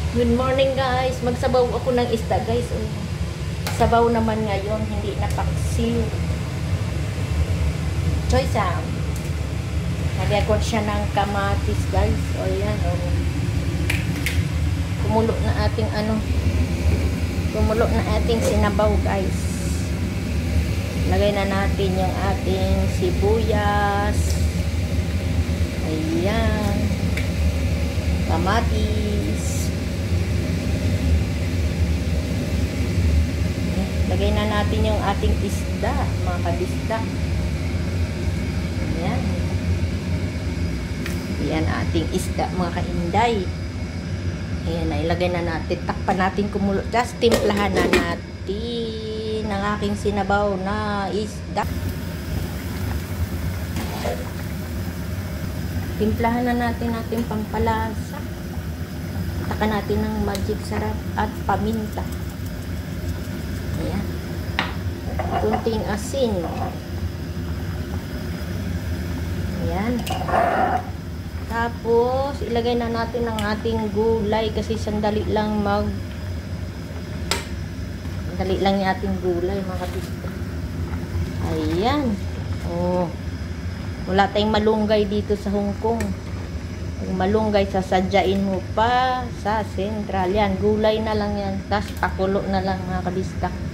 Good morning guys. Magsabaw ako ng isda guys. Sabaw naman ngayon, hindi na paksiw. Choy Sam. Lagyan ko siya ng kamatis guys. O yan o. Kumulo na ating Kumulo na ating sinabaw guys. Lagay na natin yung ating sibuyas. Ayan. Kamatis. Lagay na natin yung ating isda, mga kabisda. Ayan. Ayan ating isda, mga kainday. Ayan, ilagay na natin. Takpan natin kumulo. Just timplahan na natin ang aking sinabaw na isda. Timplahan na natin ating pampalasa. Takan natin ng magic sarap at paminta. Ayan. Kunting asin. Ayan. Tapos, ilagay na natin ang ating gulay kasi sandali lang sandali lang yung ating gulay, mga kabisda. Ayan. Oh. Wala tayong malunggay dito sa Hong Kong. Yung malunggay, sasadyain mo pa sa sentral. Yan, gulay na lang yan. Tapos, pakulo na lang, mga kabisda.